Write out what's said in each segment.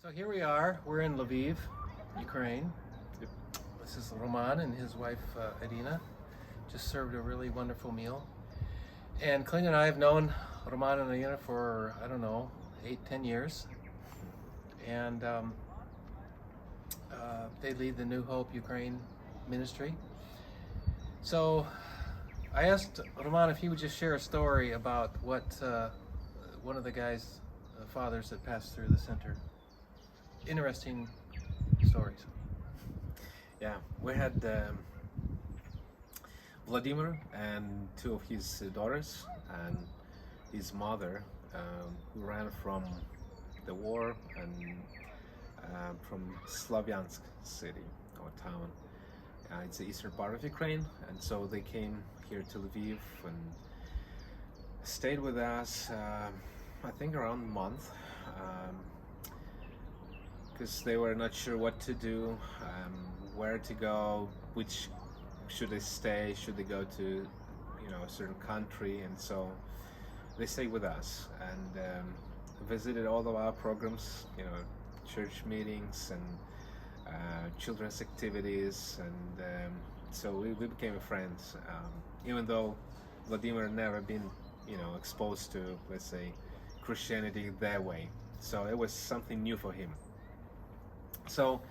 So here we are, we're in Lviv, Ukraine. This is Roman and his wife Irina. Just served a really wonderful meal. And Kling and I have known Roman and Irina for, I don't know, 8-10 years. And they lead the New Hope Ukraine ministry. So I asked Roman if he would just share a story about what one of the guys, fathers that passed through the center. Interesting stories. Yeah, we had Vladimir and two of his daughters and his mother who ran from the war and from Slavyansk city or town. It's the eastern part of Ukraine, and so they came here to Lviv and stayed with us I think around a month, because they were not sure what to do, where to go, which should they stay, should they go to a certain country, and so they stayed with us and visited all of our programs, church meetings and children's activities, and so we became friends, even though Vladimir never been exposed to, let's say, Christianity that way, so it was something new for him. So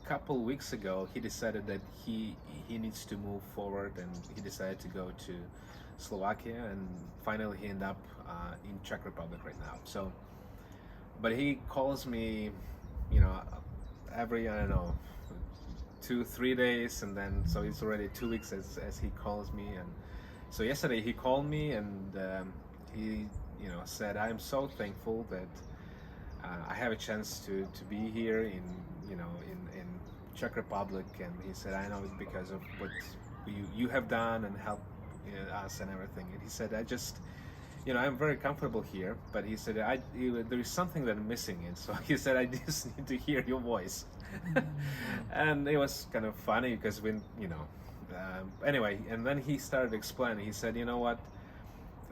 couple weeks ago he decided that he needs to move forward, and he decided to go to Slovakia, and finally he ended up in Czech Republic right now. So but he calls me every, I don't know, 2-3 days, and then so it's already 2 weeks as he calls me. And so yesterday he called me, and he said, "I'm so thankful that I have a chance to be here in Czech Republic," and he said, "I know it's because of what you have done and helped us and everything." And he said, "I just I'm very comfortable here, but," he said, there is something that I'm missing," and so he said, "I just need to hear your voice." And it was kind of funny because anyway, and then he started explaining. He said, "You know what,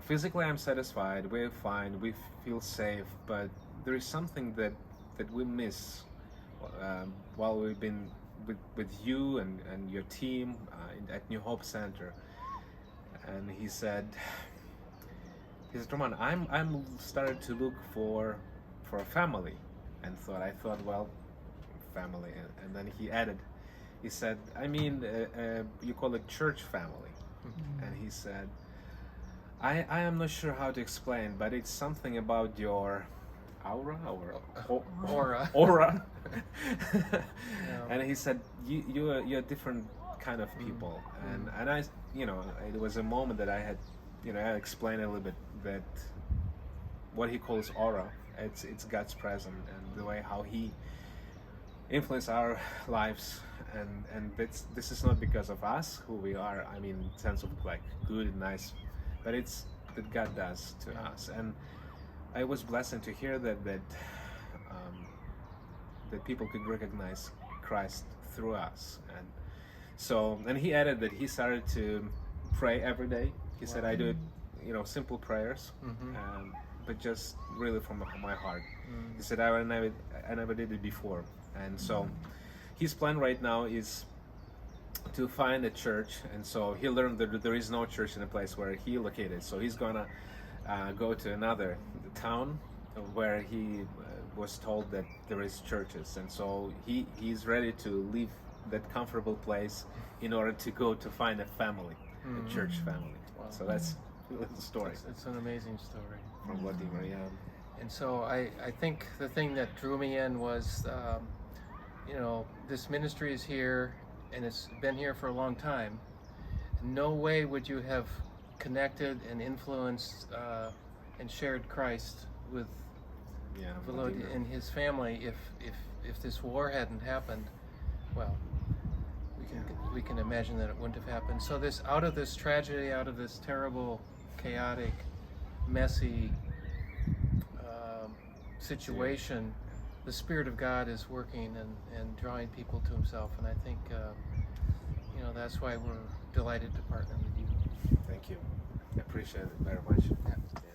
physically I'm satisfied, we're fine, we feel safe, but there is something that we miss while we've been with you and your team at New Hope Center." And he said, "Roman, I'm started to look for a family," and I thought, well, family, and then he added, he said, "I mean, you call it church family." Mm-hmm. And he said, I am not sure how to explain, but it's something about your aura or aura. Yeah. And he said, you're a different kind of people. Mm-hmm. and I it was a moment that I had I explained a little bit that what he calls aura, it's God's presence, and the way how he influence our lives, and this is not because of us who we are, I mean, in sense of like good and nice, but it's that God does to us. And I was blessed to hear that people could recognize Christ through us. And so, and he added that he started to pray every day. He said, "I do it, simple prayers, but just really from my heart." He said, I never did it before." And so his plan right now is to find a church, and so he learned that there is no church in the place where he located, so he's gonna go to another town where he was told that there is churches, and so he's ready to leave that comfortable place in order to go to find a family, a church family. Wow. So that's the story. It's an amazing story from Vladimir. Yeah. And so I think the thing that drew me in was this ministry is here, and it's been here for a long time. No way would you have connected and influenced and shared Christ with Volodya and his family if this war hadn't happened. Well, we can imagine that it wouldn't have happened. So out of this tragedy, out of this terrible, chaotic, messy situation, the Spirit of God is working and drawing people to Himself, and I think that's why we're delighted to partner with you. Thank you. I appreciate it very much. Yeah.